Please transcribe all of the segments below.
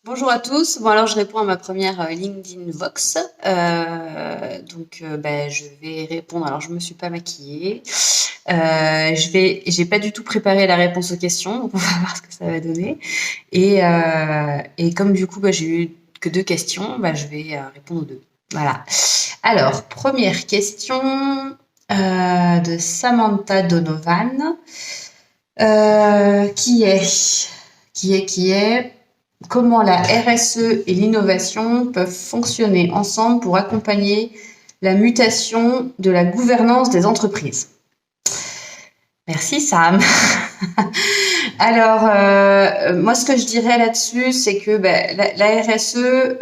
Bonjour à tous. Bon alors je réponds à ma première LinkedIn Vox. Je vais répondre. Alors je me suis pas maquillée. J'ai pas du tout préparé la réponse aux questions, donc on va voir ce que ça va donner. Et comme du coup j'ai eu que deux questions, je vais répondre aux deux. Voilà. Alors première question de Samantha Donovan, qui est comment la RSE et l'innovation peuvent fonctionner ensemble pour accompagner la mutation de la gouvernance des entreprises. Merci Sam. Alors, moi ce que je dirais là-dessus, c'est que la RSE,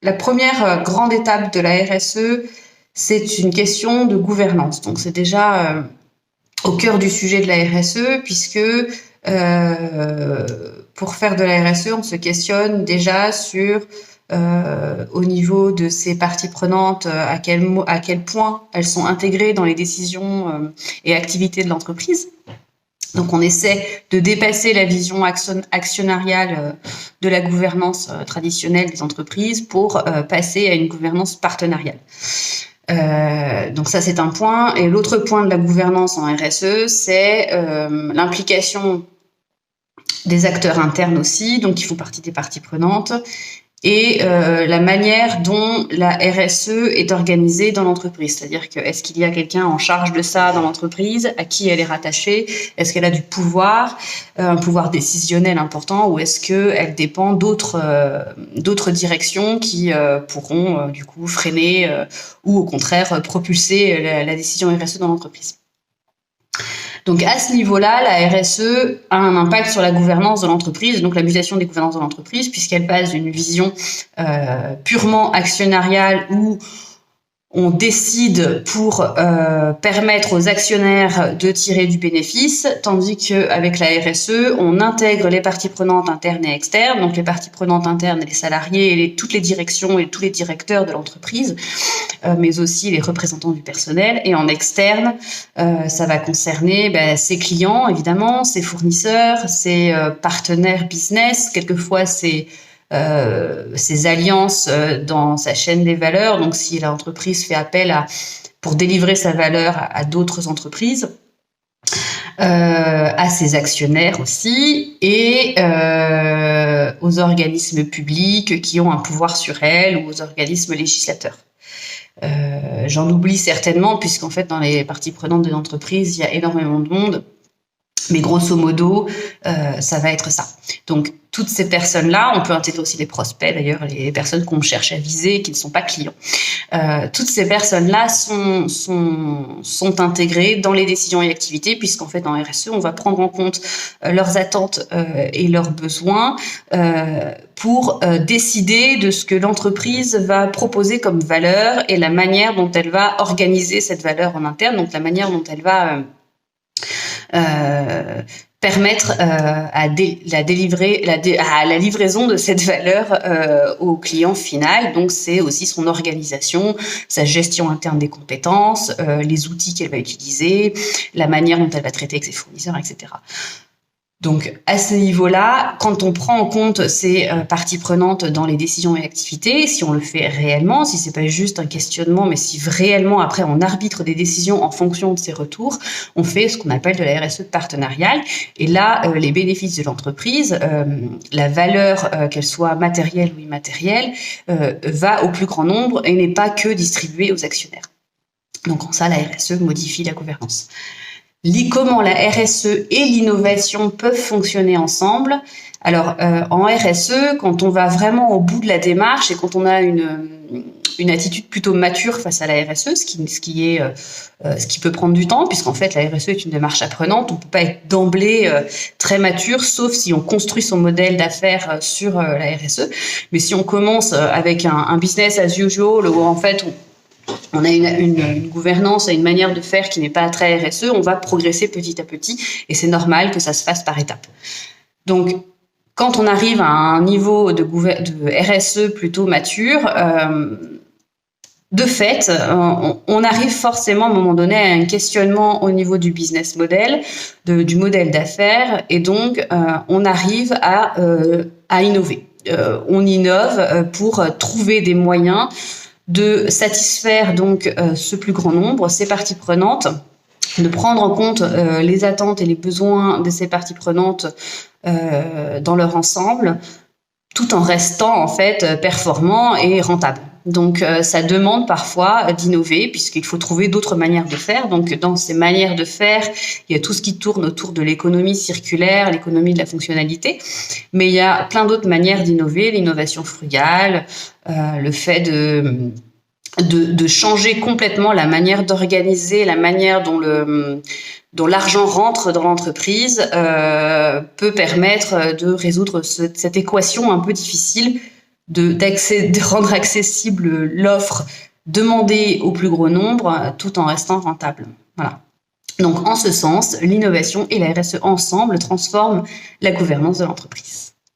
la première grande étape de la RSE, c'est une question de gouvernance. Donc c'est déjà au cœur du sujet de la RSE, puisque pour faire de la RSE, on se questionne déjà sur, au niveau de ces parties prenantes, à quel point elles sont intégrées dans les décisions et activités de l'entreprise. Donc on essaie de dépasser la vision actionnariale de la gouvernance traditionnelle des entreprises pour passer à une gouvernance partenariale. Donc ça c'est un point. Et l'autre point de la gouvernance en RSE, c'est l'implication des acteurs internes aussi, donc qui font partie des parties prenantes, et la manière dont la RSE est organisée dans l'entreprise. C'est-à-dire que est-ce qu'il y a quelqu'un en charge de ça dans l'entreprise, à qui elle est rattachée, est-ce qu'elle a du pouvoir, un pouvoir décisionnel important, ou est-ce qu'elle dépend d'autres directions qui pourront du coup freiner ou au contraire propulser la décision RSE dans l'entreprise. Donc à ce niveau-là, la RSE a un impact sur la gouvernance de l'entreprise, donc la mutation des gouvernances de l'entreprise, puisqu'elle passe d'une vision purement actionnariale où on décide pour permettre aux actionnaires de tirer du bénéfice, tandis qu'avec la RSE, on intègre les parties prenantes internes et externes, donc les parties prenantes internes, les salariés, et toutes les directions et tous les directeurs de l'entreprise, mais aussi les représentants du personnel. Et en externe, ça va concerner ses clients, évidemment, ses fournisseurs, ses partenaires business, quelquefois ses alliances dans sa chaîne des valeurs. Donc, si l'entreprise fait appel pour délivrer sa valeur à d'autres entreprises, à ses actionnaires aussi, et aux organismes publics qui ont un pouvoir sur elle, ou aux organismes législateurs. J'en oublie certainement, puisqu'en fait, dans les parties prenantes de l'entreprise, il y a énormément de monde. Mais grosso modo, ça va être ça. Donc, toutes ces personnes-là, on peut intégrer aussi les prospects, d'ailleurs, les personnes qu'on cherche à viser et qui ne sont pas clients. Toutes ces personnes-là sont intégrées dans les décisions et activités, puisqu'en fait, en RSE, on va prendre en compte leurs attentes et leurs besoins pour décider de ce que l'entreprise va proposer comme valeur et la manière dont elle va organiser cette valeur en interne, donc la manière dont elle va permettre à la livraison de cette valeur au client final. Donc c'est aussi son organisation, sa gestion interne des compétences, les outils qu'elle va utiliser, la manière dont elle va traiter avec ses fournisseurs, etc. Donc, à ce niveau-là, quand on prend en compte ces parties prenantes dans les décisions et activités, si on le fait réellement, si c'est pas juste un questionnement, mais si réellement après on arbitre des décisions en fonction de ces retours, on fait ce qu'on appelle de la RSE partenariale. Et là, les bénéfices de l'entreprise, la valeur, qu'elle soit matérielle ou immatérielle, va au plus grand nombre et n'est pas que distribuée aux actionnaires. Donc en ça, la RSE modifie la gouvernance. Comment la RSE et l'innovation peuvent fonctionner ensemble. Alors, en RSE, quand on va vraiment au bout de la démarche et quand on a une attitude plutôt mature face à la RSE, ce qui peut prendre du temps, puisqu'en fait, la RSE est une démarche apprenante. On ne peut pas être d'emblée très mature, sauf si on construit son modèle d'affaires sur la RSE. Mais si on commence avec un business as usual, où en fait, on a une gouvernance et une manière de faire qui n'est pas très RSE, on va progresser petit à petit et c'est normal que ça se fasse par étapes. Donc, quand on arrive à un niveau de RSE plutôt mature, de fait, on arrive forcément à un moment donné à un questionnement au niveau du business model, du modèle d'affaires, et donc on arrive à innover. on innove pour trouver des moyens de satisfaire donc ce plus grand nombre, ces parties prenantes, de prendre en compte les attentes et les besoins de ces parties prenantes dans leur ensemble, tout en restant en fait performant et rentable. Donc ça demande parfois d'innover puisqu'il faut trouver d'autres manières de faire. Donc dans ces manières de faire, il y a tout ce qui tourne autour de l'économie circulaire, l'économie de la fonctionnalité, mais il y a plein d'autres manières d'innover, l'innovation frugale, le fait de changer complètement la manière d'organiser, la manière dont l'argent rentre dans l'entreprise peut permettre de résoudre cette équation un peu difficile de rendre accessible l'offre demandée au plus gros nombre tout en restant rentable. Voilà. Donc en ce sens, l'innovation et la RSE ensemble transforment la gouvernance de l'entreprise.